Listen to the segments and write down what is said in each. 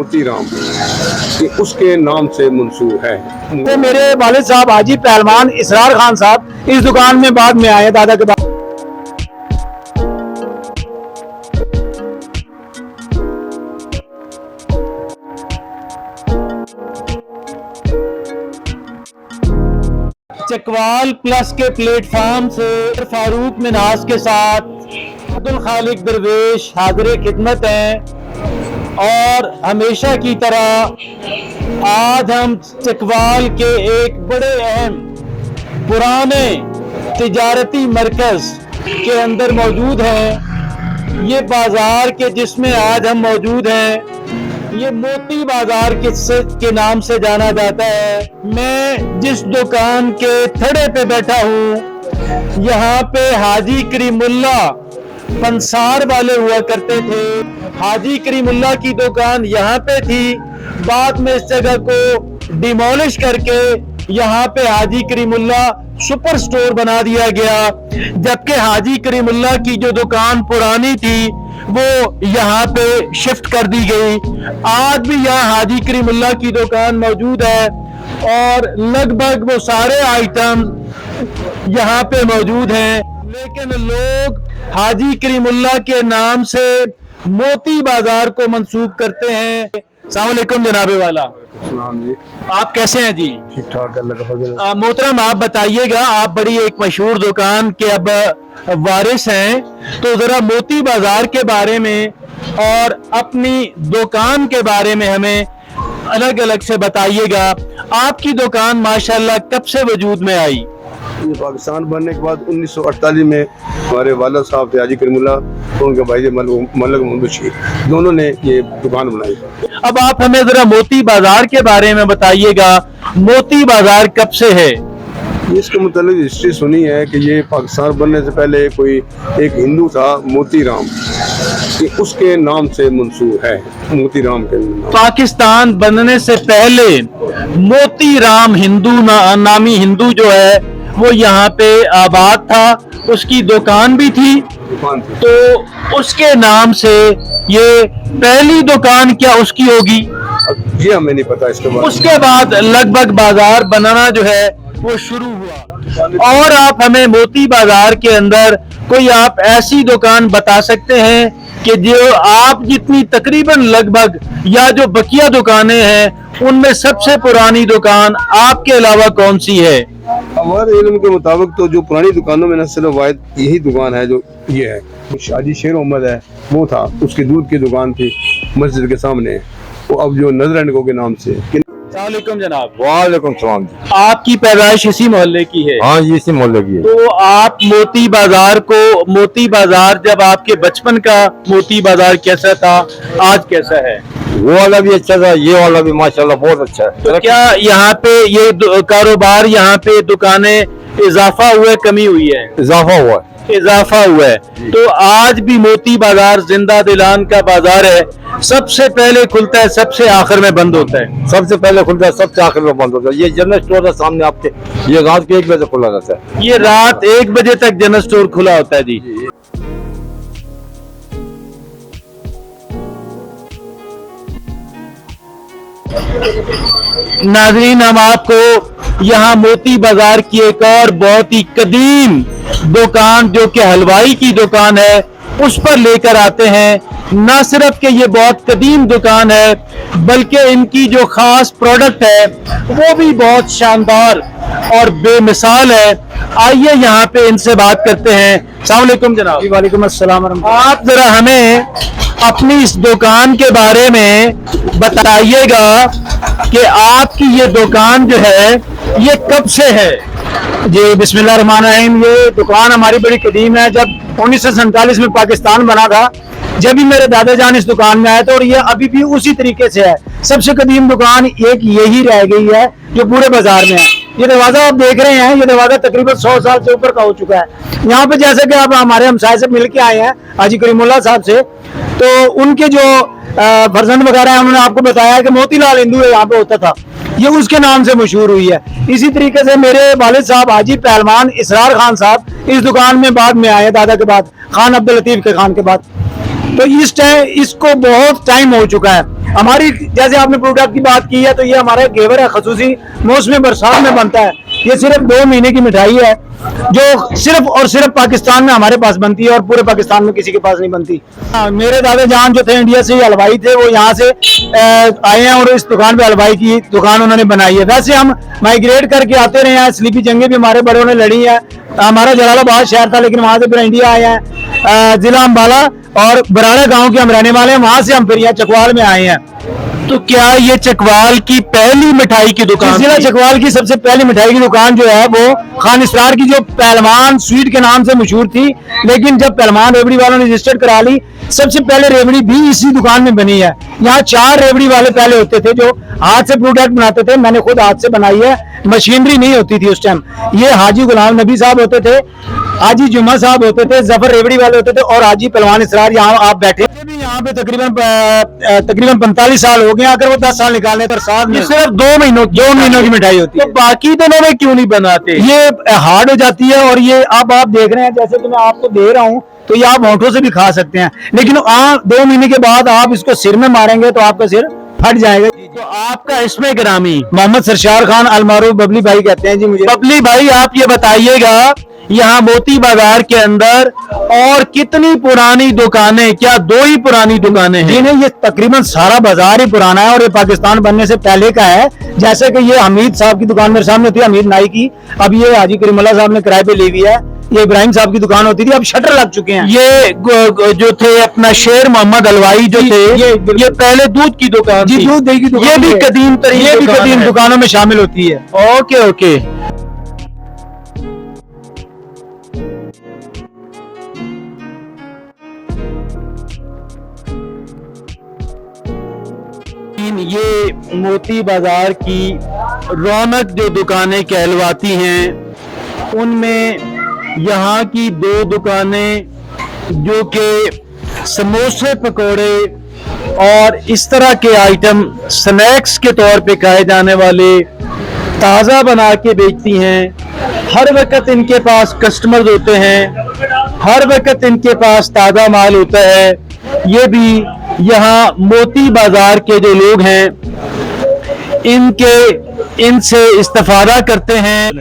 मोती राम कि उसके नाम से मंसूब है। तो मेरे वालिद साहब हाजी पहलवान इसरार खान साहब इस दुकान में बाद में आए, दादा के बाद। चकवाल प्लस के प्लेटफॉर्म से फारूक मिनास के साथ अब्दुल खालिक दरवेश हाजिर खिदमत हैं और हमेशा की तरह आज हम चकवाल के एक बड़े अहम पुराने तिजारती मरकज के अंदर मौजूद हैं। ये बाजार के जिसमें आज हम मौजूद हैं ये मोती बाजार के नाम से जाना जाता है। मैं जिस दुकान के थड़े पे बैठा हूँ यहाँ पे हाजी करीमुल्ला पंसार वाले हुआ करते थे। हाजी करीमुल्ला की दुकान यहाँ पे थी, बाद में इस जगह को डिमोलिश करके यहाँ पे हाजी करीमुल्ला सुपर स्टोर बना दिया गया, जबकि हाजी करीमुल्ला की जो दुकान पुरानी थी वो यहाँ पे शिफ्ट कर दी गई। आज भी यहाँ हाजी करीमुल्ला की दुकान मौजूद है और लगभग वो सारे आइटम यहाँ पे मौजूद हैं, लेकिन लोग हाजी करीमुल्ला के नाम से मोती बाजार को मंसूब करते हैं। अस्सलाम वालेकुम जनाबे वाला, जी आप कैसे हैं जी? ठीक ठाक है। मोहतरम आप बताइएगा, आप बड़ी एक मशहूर दुकान के अब वारिस हैं, तो जरा मोती बाजार के बारे में और अपनी दुकान के बारे में हमें अलग अलग से बताइएगा। आपकी दुकान माशाल्लाह कब से वजूद में आई? ये पाकिस्तान बनने के बाद 1948 में हमारे वाला साहब थे हाजी करीमुल्ला और उनके भाई मलक मोहम्मद बशीर, दोनों ने ये दुकान बनाई। अब आप हमें जरा मोती बाजार के बारे में बताइएगा, मोती बाजार कब से है? इसके मुताबिक हिस्ट्री सुनी है कि ये पाकिस्तान बनने से पहले कोई एक हिंदू था मोती राम कि उसके नाम से मंसूब है, मोती राम के नाम। पाकिस्तान बनने से पहले मोती राम नामी हिंदू जो है वो यहाँ पे आबाद था, उसकी दुकान भी थी, तो उसके नाम से ये पहली दुकान क्या उसकी होगी? ये हमें नहीं पता इसके बाद। उसके बाद लगभग बाजार बनाना जो है वो शुरू हुआ। और आप हमें मोती बाजार के अंदर कोई आप ऐसी दुकान बता सकते हैं कि जो आप जितनी तकरीबन लगभग या जो बकिया दुकानें हैं उनमें सबसे पुरानी दुकान आपके अलावा कौन सी है? हमारे इल्म के मुताबिक तो जो पुरानी दुकानों में न सिर्फ वाहिद यही दुकान है जो ये है, हाजी शेर मोहम्मद है वो था, उसकी दूध की दुकान थी मस्जिद के सामने, वो अब जो नजर एंड को के नाम से। वालेकुम जनाब। वालेकुम सलाम जी। आपकी पैदाइश इसी मोहल्ले की है? हाँ ये इसी मोहल्ले की है। तो आप मोती बाजार जब आपके बचपन का मोती बाजार कैसा था, आज कैसा है? वो वाला भी अच्छा था, ये वाला भी माशाल्लाह बहुत अच्छा है। तो क्या यहाँ पे ये कारोबार, यहाँ पे दुकानें इजाफा हुआ है, कमी हुई है? इजाफा हुआ है। इजाफा हुआ है। तो आज भी मोती बाजार जिंदा दिलान का बाजार है, सबसे पहले खुलता है, सबसे आखिर में बंद होता है। सबसे पहले खुलता है, सबसे आखिर में बंद होता है। ये जनरल स्टोर है सामने आपके, ये रात के 1 बजे खुला रहता है। ये रात 1 बजे तक जनरल स्टोर खुला होता है जी। नाज़रीन, हम आपको यहाँ मोती बाजार की एक और बहुत ही कदीम दुकान जो कि हलवाई की दुकान है उस पर लेकर आते हैं। न सिर्फ कि ये बहुत कदीम दुकान है बल्कि इनकी जो खास प्रोडक्ट है वो भी बहुत शानदार और बेमिसाल है। आइए यहाँ पे इनसे बात करते हैं। अस्सलाम वालेकुम जनाब। वालेकुम अस्सलाम। आप जरा हमें अपनी इस दुकान के बारे में बताइएगा कि आपकी ये दुकान जो है ये कब से है? जी बिस्मिल्लाह रहमान रहीम। ये दुकान हमारी बड़ी कदीम है। जब 1947 में पाकिस्तान बना था, जब भी मेरे दादा जान इस दुकान में आए थे और ये अभी भी उसी तरीके से है। सबसे कदीम दुकान एक यही रह गई है जो पूरे बाजार में है। ये दरवाजा आप देख रहे हैं, ये दरवाजा तकरीबन 100 साल से ऊपर का हो चुका है। यहाँ पे जैसे कि आप हमारे हमसाये से मिल के आए हैं हाजी करीमुल्ला साहब से, तो उनके जो फर्जंद वगैरह है उन्होंने आपको बताया कि मोतीलाल हिंदू यहाँ पे होता था, ये उसके नाम से मशहूर हुई है। इसी तरीके से मेरे वालिद साहब हाजी पहलवान इसरार खान साहब इस दुकान में बाद में आए, दादा के बाद, खान अब्दुल लतीफ के खान के बाद। तो इसको बहुत टाइम हो चुका है। हमारी जैसे आपने प्रोडक्ट की बात की है तो ये हमारा घेवर है, खसूसी मौसम बरसात में बनता है। ये सिर्फ 2 महीने की मिठाई है जो सिर्फ और सिर्फ पाकिस्तान में हमारे पास बनती है और पूरे पाकिस्तान में किसी के पास नहीं बनती। मेरे दादा जान जो थे इंडिया से हलवाई थे, वो यहाँ से आए हैं और इस दुकान पे हलवाई की दुकान उन्होंने बनाई है। वैसे हम माइग्रेट करके आते रहे हैं, स्लीपी जंगें भी हमारे बड़ों ने लड़ी है। हमारा जलालाबाद शहर था लेकिन वहां से फिर इंडिया आए हैं, जिला अम्बाला और बराड़ा गांव के हम रहने वाले हैं, वहां से हम फिर यहाँ चकवाल में आए हैं। तो क्या ये चकवाल की पहली मिठाई की दुकान जिला थी? चकवाल की सबसे पहली मिठाई की दुकान जो है वो खान इसरार की, जो पहलवान स्वीट के नाम से मशहूर थी, लेकिन जब पहलवान रेवड़ी वालों ने रजिस्टर्ड करा ली, सबसे पहले रेवड़ी भी इसी दुकान में बनी है। यहाँ 4 रेवड़ी वाले पहले होते थे जो हाथ से प्रोडक्ट बनाते थे, मैंने खुद हाथ से बनाई है, मशीनरी नहीं होती थी उस टाइम। ये हाजी गुलाम नबी साहब होते थे, हाजी जुम्मा साहब होते थे, जफर रेवड़ी वाले होते थे और हाजी पहलवान इसरार यहाँ आप बैठे भी यहाँ पे तकरीबन 45 साल हो गए। अगर वो 10 साल निकालने पर साथ में सिर्फ 2 महीनों की मिठाई होती है। तो बाकी दिनों में क्यों नहीं बनाते? ये हार्ड हो जाती है और ये अब आप देख रहे हैं जैसे कि मैं आपको दे रहा हूँ, तो ये आप होठों से भी खा सकते हैं, लेकिन 2 महीने के बाद आप इसको सिर में मारेंगे तो आपका सिर फट जाएगा। तो आपका इसमें ग्रामी मोहम्मद सरशार खान अलमारूफ बबली भाई कहते हैं जी मुझे। बबली भाई, आप ये बताइएगा यहाँ मोती बाजार के अंदर और कितनी पुरानी दुकानें, क्या 2 ही पुरानी दुकानें हैं? जी नहीं, ये तकरीबन सारा बाजार ही पुराना है और ये पाकिस्तान बनने से पहले का है। जैसे कि ये हमीद साहब की दुकान मेरे सामने थी, हमीद नाई की, अब ये हाजी करीमुल्लाह साहब ने किराए पे ली हुई है। ये इब्राहिम साहब की दुकान होती थी, अब शटर लग चुके हैं। ये जो थे अपना शेर मोहम्मद हलवाई जो थे, ये पहले दूध की दुकान जी थी। दूध दही की दुकान, ये भी कदीम तरीन ये भी दुकान कदीम है। दुकानों में शामिल होती है। Okay okay. ये मोती बाजार की रौनक जो दुकानें कहलवाती हैं, उनमें यहाँ की 2 दुकानें जो कि समोसे पकोड़े और इस तरह के आइटम स्नैक्स के तौर पे खाए जाने वाले ताज़ा बना के बेचती हैं। हर वक्त इनके पास कस्टमर होते हैं, हर वक्त इनके पास ताज़ा माल होता है। ये भी यहाँ मोती बाजार के जो लोग हैं इनसे इस्तेफादा करते हैं।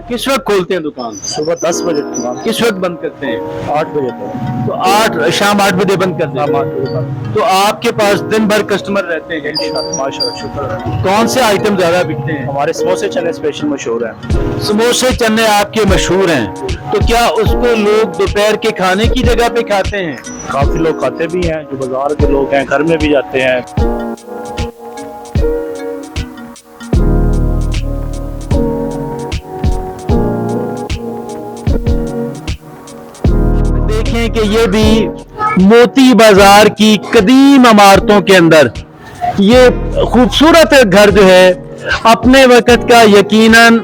किस वक्त खोलते हैं दुकान? सुबह 10 बजे किस वक्त बंद करते हैं? 8 बजे तक। तो शाम 8 बजे बंद करते हैं। तो आपके पास दिन भर कस्टमर रहते हैं? माशाल्लाह, शुक्र। कौन से आइटम ज्यादा बिकते हैं? हमारे समोसे चने स्पेशल मशहूर हैं। समोसे चने आपके मशहूर हैं, तो क्या उसको लोग दोपहर के खाने की जगह पे खाते हैं? काफी लोग खाते भी हैं, जो बाजार के लोग हैं, घर में भी जाते हैं। देखें कि ये भी मोती बाजार की कदीम इमारतों के अंदर ये खूबसूरत घर जो है, अपने वक्त का यकीनन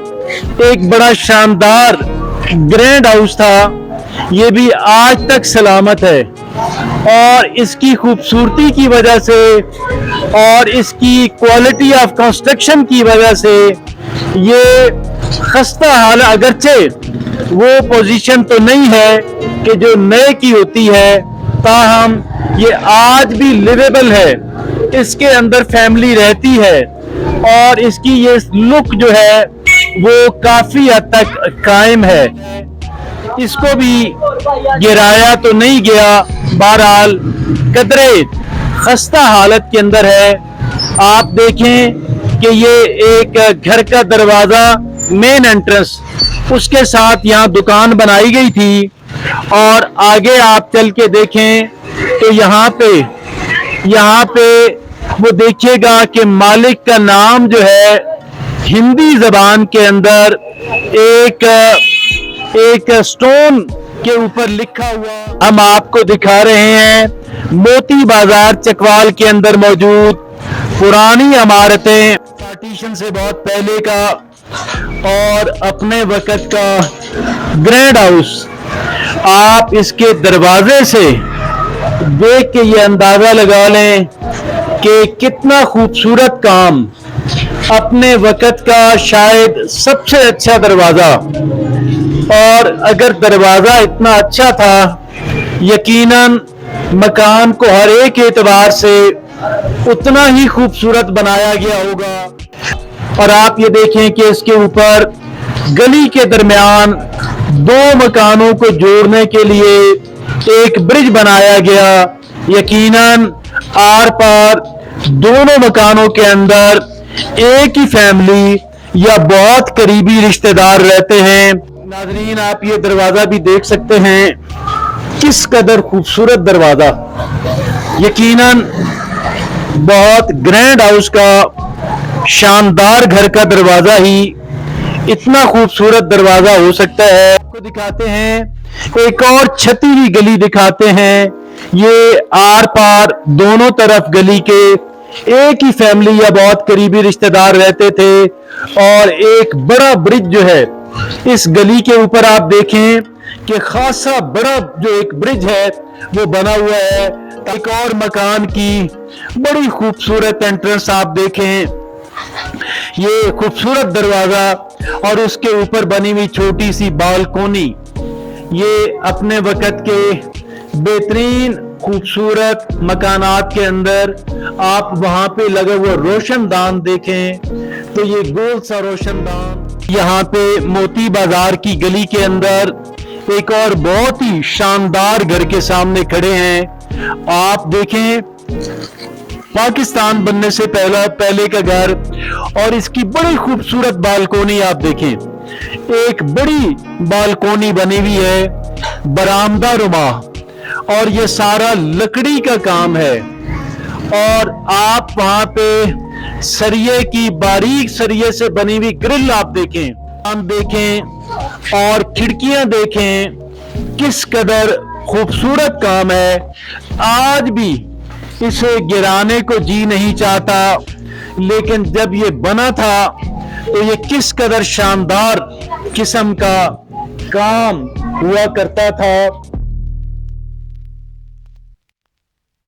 एक बड़ा शानदार ग्रैंड हाउस था। ये भी आज तक सलामत है और इसकी खूबसूरती की वजह से और इसकी क्वालिटी ऑफ कंस्ट्रक्शन की वजह से ये खस्ता हाल, अगरचे वो पोजीशन तो नहीं है कि जो नए की होती है, ताहम ये आज भी लिवेबल है। इसके अंदर फैमिली रहती है और इसकी ये लुक जो है वो काफी हद तक कायम है। इसको भी गिराया तो नहीं गया, बहरहाल कदरे खस्ता हालत के अंदर है। आप देखें कि ये एक घर का दरवाजा, मेन एंट्रेंस, उसके साथ यहाँ दुकान बनाई गई थी और आगे आप चल के देखें तो यहाँ पे वो देखिएगा कि मालिक का नाम जो है हिंदी जबान के अंदर एक स्टोन के ऊपर लिखा हुआ हम आपको दिखा रहे हैं। मोती बाजार चकवाल के अंदर मौजूद पुरानी इमारतें, पार्टीशन से बहुत पहले का और अपने वक्त का ग्रैंड हाउस। आप इसके दरवाजे से देख के ये अंदाजा लगा लें कि कितना खूबसूरत काम, अपने वक्त का शायद सबसे अच्छा दरवाजा। और अगर दरवाजा इतना अच्छा था, यकीनन मकान को हर एक एतबार से उतना ही खूबसूरत बनाया गया होगा। और आप ये देखें कि इसके ऊपर गली के दरमियान दो मकानों को जोड़ने के लिए एक ब्रिज बनाया गया। यकीनन आर पार दोनों मकानों के अंदर एक ही फैमिली या बहुत करीबी रिश्तेदार रहते हैं। नाजरीन, आप ये दरवाजा भी देख सकते हैं, किस कदर खूबसूरत दरवाजा। यकीनन बहुत ग्रैंड हाउस का शानदार घर का दरवाजा ही इतना खूबसूरत दरवाजा हो सकता है। आपको दिखाते हैं एक और छती हुई गली दिखाते हैं। ये आर पार दोनों तरफ गली के एक ही फैमिली या बहुत करीबी रिश्तेदार रहते थे। और एक बड़ा ब्रिज जो है इस गली के ऊपर आप देखें कि खासा बड़ा जो एक ब्रिज है वो बना हुआ है। एक और मकान की बड़ी खूबसूरत एंट्रेंस आप देखें, ये खूबसूरत दरवाजा और उसके ऊपर बनी हुई छोटी सी बालकोनी। ये अपने वक्त के बेहतरीन खूबसूरत मकानात के अंदर आप वहां पे लगे हुए रोशनदान देखें तो ये गोल सा रोशनदान। यहाँ पे मोती बाजार की गली के अंदर एक और बहुत ही शानदार घर के सामने खड़े हैं। आप देखें पाकिस्तान बनने से पहले का घर और इसकी बड़ी खूबसूरत बालकोनी आप देखें। एक बड़ी बालकोनी बनी हुई है बरामदा रुमा और ये सारा लकड़ी का काम है। और आप वहां पे सरिये की बारीक सरिये से बनी हुई ग्रिल आप देखें, काम देखें और खिड़कियां देखें, किस कदर खूबसूरत काम है। आज भी इसे गिराने को जी नहीं चाहता, लेकिन जब ये बना था तो ये किस कदर शानदार किस्म का काम हुआ करता था।